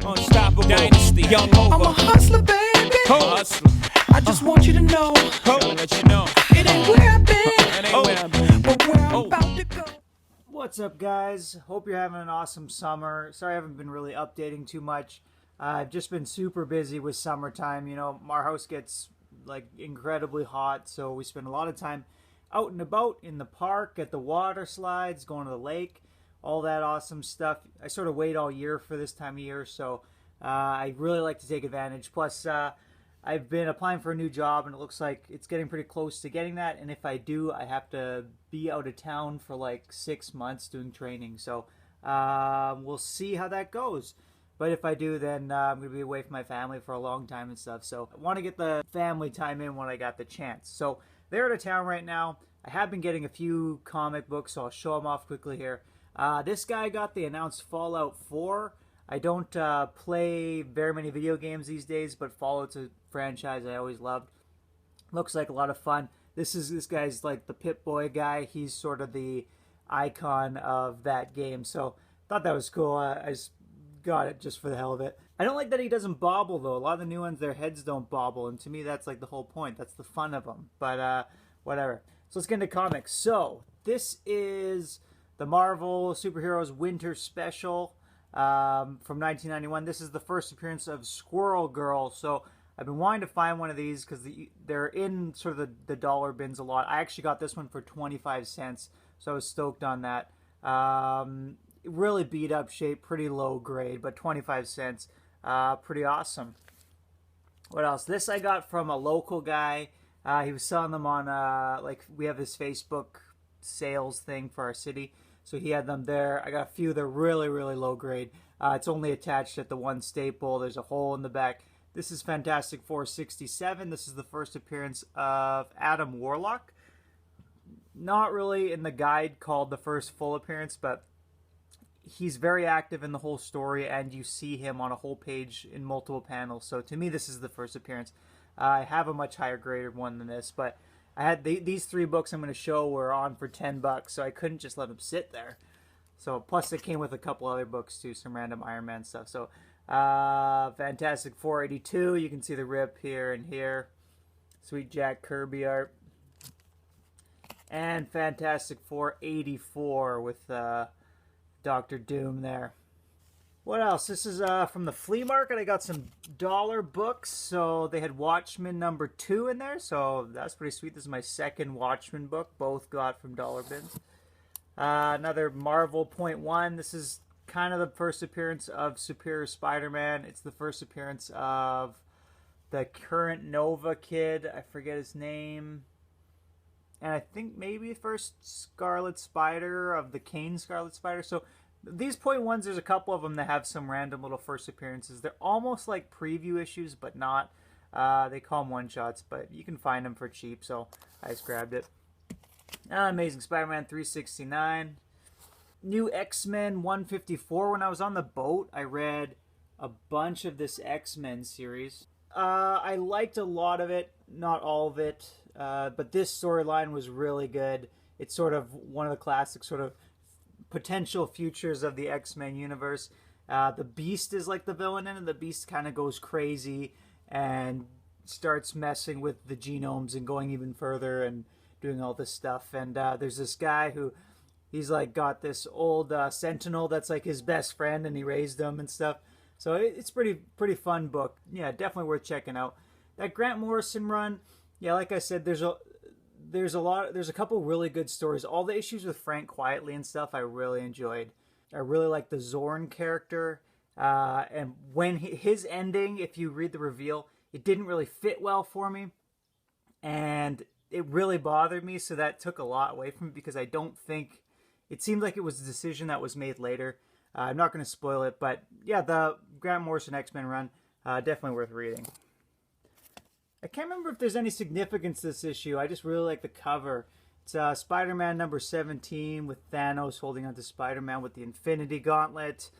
Unstoppable Dynasty, Young Hova. I'm a hustler, baby. Hustling. I just want you to know. Gotta let you know. It ain't where I've been, It ain't where I've been. but where I'm about to go. What's up, guys? Hope you're having an awesome summer. Sorry I haven't been really updating too much. I've just been super busy with summertime. You know, our house gets like incredibly hot, so we spend a lot of time out and about in the park, at the water slides, going to the lake, all that awesome stuff. I sort of wait all year for this time of year, so I really like to take advantage. Plus, I've been applying for a new job, and it looks like it's getting pretty close to getting that. And if I do, I have to be out of town for like 6 months doing training. So we'll see how that goes. But if I do, then I'm going to be away from my family for a long time and stuff. So I want to get the family time in when I got the chance. So they're out of town right now. I have been getting a few comic books, so I'll show them off quickly here. This guy got the announced Fallout 4. I don't play very many video games these days, but Fallout's a franchise I always loved. Looks like a lot of fun. This guy's like the Pip-Boy guy. He's sort of the icon of that game. So thought that was cool. I just got it just for the hell of it. I don't like that he doesn't bobble though. A lot of the new ones, their heads don't bobble, and to me that's like the whole point. That's the fun of them. But whatever. So let's get into comics. So this is the Marvel Superheroes Winter Special from 1991. This is the first appearance of Squirrel Girl. So I've been wanting to find one of these because they're in sort of the dollar bins a lot. I actually got this one for 25 cents, so I was stoked on that. Really beat up shape, pretty low grade, but 25 cents, pretty awesome. What else? This I got from a local guy. He was selling them on, like, we have this Facebook sales thing for our city, so he had them there. I got a few. They're really, really low grade. It's only attached at the one staple. There's a hole in the back. This is Fantastic Four 67. This is the first appearance of Adam Warlock. Not really in the guide called the first full appearance, but he's very active in the whole story, and you see him on a whole page in multiple panels. So to me, this is the first appearance. I have a much higher graded one than this, but I had these three books I'm going to show were on for $10, so I couldn't just let them sit there. So plus it came with a couple other books too, some random Iron Man stuff. So Fantastic Four 82, you can see the rip here and here. Sweet Jack Kirby art. And Fantastic Four 84 with Dr. Doom there. What else? This is from the flea market. I got some dollar books. So they had Watchmen #2 in there. So that's pretty sweet. This is my second Watchmen book. Both got from dollar bins. Another Marvel .1. This is kind of the first appearance of Superior Spider-Man. It's the first appearance of the current Nova kid. I forget his name. And I think maybe first Scarlet Spider of the Kane Scarlet Spider. So these .1s, there's a couple of them that have some random little first appearances. They're almost like preview issues, but not. They call them one-shots, but you can find them for cheap, so I just grabbed it. Amazing Spider-Man 369. New X-Men 154. When I was on the boat, I read a bunch of this X-Men series. I liked a lot of it, not all of it, but this storyline was really good. It's sort of one of the classic sort of potential futures of the X-Men universe. The Beast is like the villain in it. The Beast kind of goes crazy and starts messing with the genomes and going even further and doing all this stuff. And there's this guy who he's like got this old Sentinel that's like his best friend, and he raised him and stuff. So it's pretty fun book. Yeah, definitely worth checking out. That Grant Morrison run, yeah, like I said, there's a couple really good stories. All the issues with Frank Quietly and stuff I really enjoyed. I really like the Zorn character, and when his ending, if you read the reveal, it didn't really fit well for me, and it really bothered me. So that took a lot away from it because I don't think it seemed like it was a decision that was made later. I'm not going to spoil it, but yeah, the Grant Morrison X-Men run, definitely worth reading. I can't remember if there's any significance to this issue. I just really like the cover. It's Spider-Man #17 with Thanos holding onto Spider-Man with the Infinity Gauntlet.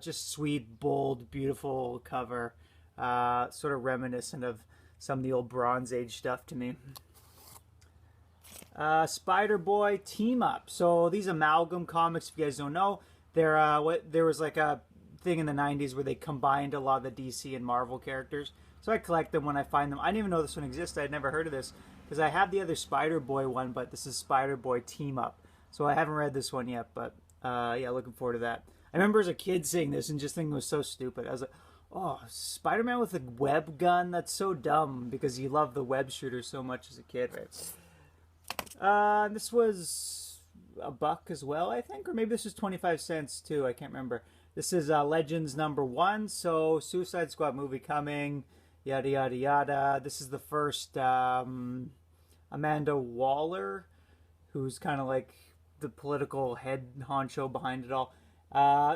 Just sweet, bold, beautiful cover. Sort of reminiscent of some of the old Bronze Age stuff to me. Spider-Boy Team Up. So these Amalgam comics, if you guys don't know, there was like a thing in the 90s where they combined a lot of the DC and Marvel characters. So I collect them when I find them. I didn't even know this one existed. I'd never heard of this because I have the other Spider-Boy one, but this is Spider-Boy Team Up. So I haven't read this one yet, but yeah, looking forward to that. I remember as a kid seeing this and just thinking it was so stupid. I was like, oh, Spider-Man with a web gun? That's so dumb because you love the web shooter so much as a kid, right? This was $1 as well, I think, or maybe this was 25 cents too. I can't remember. This is Legends #1, so Suicide Squad movie coming, yada yada yada. This is the first Amanda Waller, who's kind of like the political head honcho behind it all.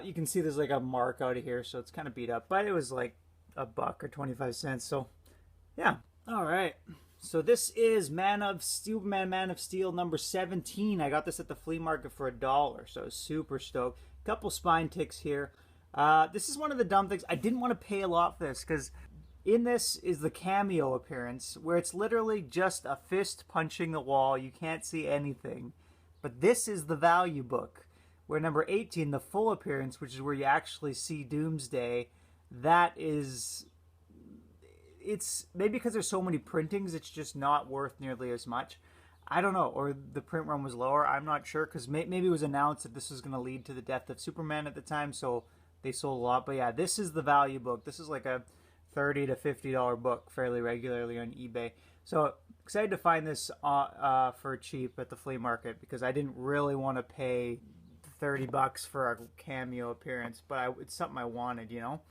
You can see there's like a mark out of here, so it's kind of beat up, but it was like $1 or 25 cents. So yeah, all right. So this is Man of Steel number 17. I got this at the flea market for $1, so I was super stoked. Couple spine ticks here. This is one of the dumb things. I didn't want to pay a lot for this because in this is the cameo appearance where it's literally just a fist punching the wall. You can't see anything. But this is the value book where number 18, the full appearance, which is where you actually see Doomsday, that is... It's maybe because there's so many printings, it's just not worth nearly as much. I don't know, or the print run was lower. I'm not sure because maybe it was announced that this was going to lead to the death of Superman at the time, so they sold a lot. But yeah, this is the value book. This is like a $30 to $50 book fairly regularly on eBay. So excited to find this for cheap at the flea market because I didn't really want to pay $30 for a cameo appearance, but it's something I wanted, you know.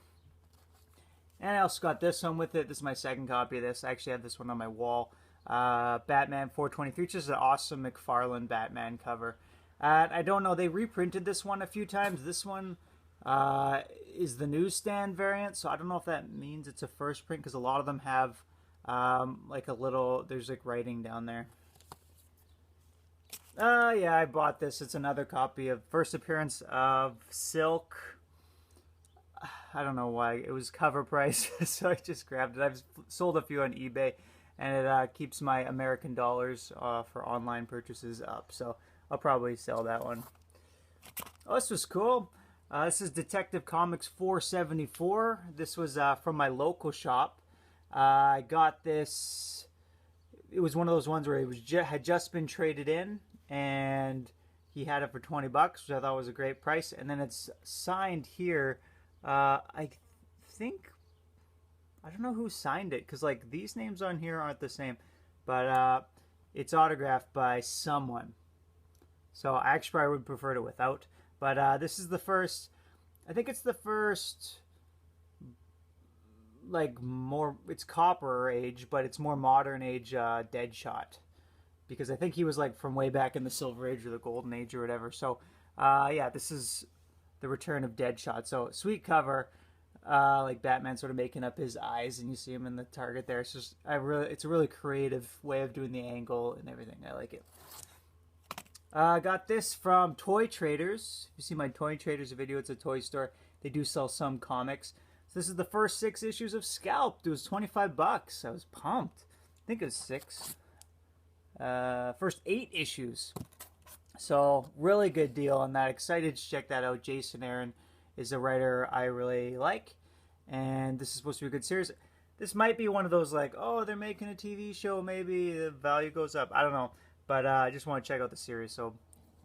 And I also got this one with it. This is my second copy of this. I actually have this one on my wall. Batman 423, which is an awesome McFarlane Batman cover. I don't know, they reprinted this one a few times. This one is the newsstand variant, so I don't know if that means it's a first print because a lot of them have like a little, there's like writing down there. Yeah, I bought this. It's another copy of first appearance of Silk. I don't know why. It was cover price, so I just grabbed it. I've sold a few on eBay, and it keeps my American dollars for online purchases up. So I'll probably sell that one. Oh, this was cool. This is Detective Comics 474. This was from my local shop. I got this. It was one of those ones where it was had just been traded in, and he had it for $20, which I thought was a great price. And then it's signed here. I think, I don't know who signed it because like these names on here aren't the same, but it's autographed by someone. So I actually probably would prefer it without. But this is the first, I think it's the first, like more, it's Copper Age, but it's more modern age Deadshot. Because I think he was like from way back in the Silver Age or the Golden Age or whatever. So yeah, this is the return of Deadshot. So sweet cover, like Batman sort of making up his eyes, and you see him in the target there. It's just it's a really creative way of doing the angle and everything. I like it. Got this from Toy Traders. If you see my Toy Traders video, it's a toy store. They do sell some comics. So this is the first 6 issues of Scalped. It was $25. I was pumped. I think it was 6. First 8 issues. So, really good deal on that. Excited to check that out. Jason Aaron is a writer I really like. And this is supposed to be a good series. This might be one of those like, oh, they're making a TV show. Maybe the value goes up. I don't know. But I just want to check out the series. So,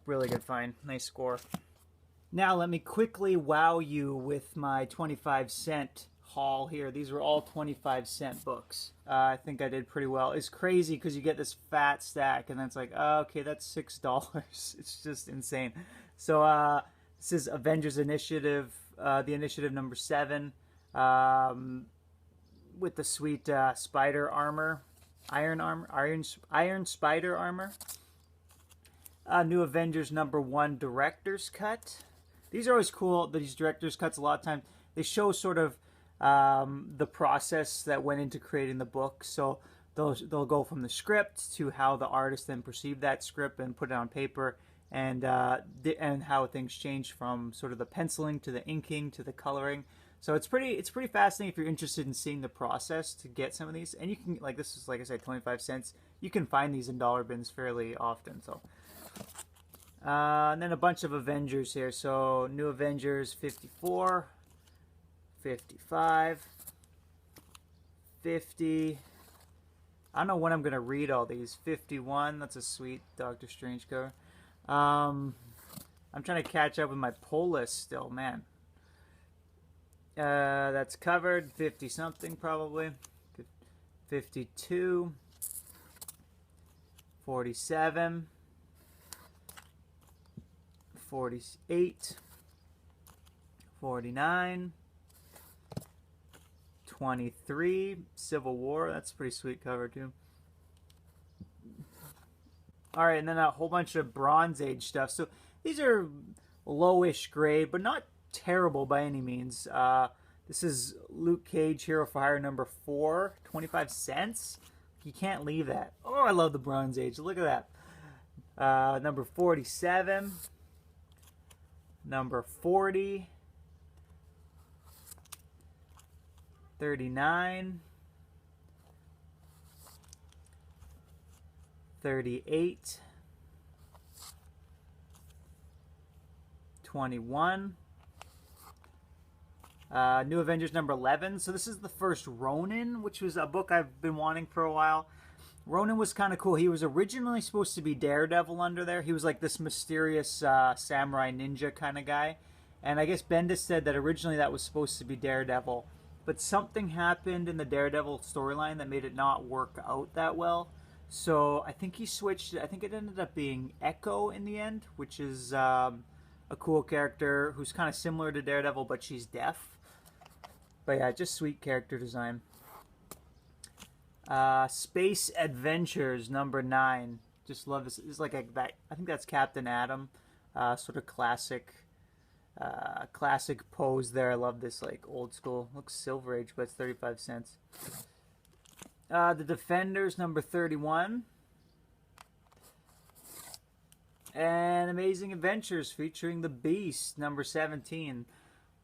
really good find. Nice score. Now, let me quickly wow you with my 25-cent haul here. These were all 25-cent books. I think I did pretty well. It's crazy because you get this fat stack and then it's like, oh, okay, that's $6. It's just insane. So this is Avengers Initiative, the Initiative number 7, with the sweet spider armor, iron spider armor. New Avengers number 1 director's cut. These are always cool. These director's cuts, a lot of times they show sort of the process that went into creating the book. So they'll go from the script to how the artist then perceived that script and put it on paper, and how things change from sort of the penciling to the inking to the coloring. So it's pretty fascinating if you're interested in seeing the process to get some of these. And you can, like, this is, like I said, 25 cents. You can find these in dollar bins fairly often. So and then a bunch of Avengers here. So New Avengers 54. 55, 50. I don't know when I'm going to read all these. 51, that's a sweet Doctor Strange cover. I'm trying to catch up with my pull list still, man. That's covered. 50 something probably. 52. 47. 48. 49. 23. Civil War. That's a pretty sweet cover too. Alright, and then a whole bunch of Bronze Age stuff. So these are lowish grade, but not terrible by any means. This is Luke Cage Hero for Hire number 4. 25 cents. You can't leave that. Oh, I love the Bronze Age. Look at that. Number 47. Number 40. 39. 38. 21. New Avengers number 11. So this is the first Ronin, which was a book I've been wanting for a while. Ronin was kind of cool. He was originally supposed to be Daredevil under there. He was like this mysterious samurai ninja kind of guy. And I guess Bendis said that originally that was supposed to be Daredevil. But something happened in the Daredevil storyline that made it not work out that well. So I think he switched it. I think it ended up being Echo in the end, which is a cool character who's kind of similar to Daredevil, but she's deaf. But yeah, just sweet character design. Space Adventures number 9. Just love this. It's like that. I think that's Captain Atom. Sort of classic pose there. I love this like old school. Looks Silver Age, but it's 35 cents. The Defenders number 31. And Amazing Adventures featuring the Beast number 17.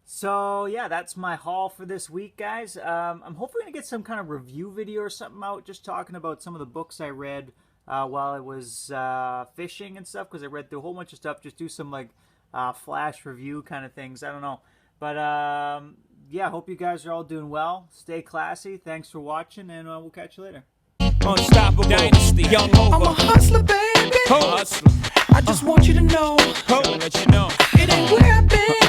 So yeah, that's my haul for this week, guys. I'm hoping to get some kind of review video or something out, just talking about some of the books I read while I was fishing and stuff, because I read through a whole bunch of stuff. Just do some like flash review kind of things. I don't know, but yeah, hope you guys are all doing well. Stay classy. Thanks for watching, and we'll catch you later. Unstoppable Dynasty, young I'm a Hova. hustler, baby. Hustling. I just want you to know Gotta let you know. it ain't where I've been.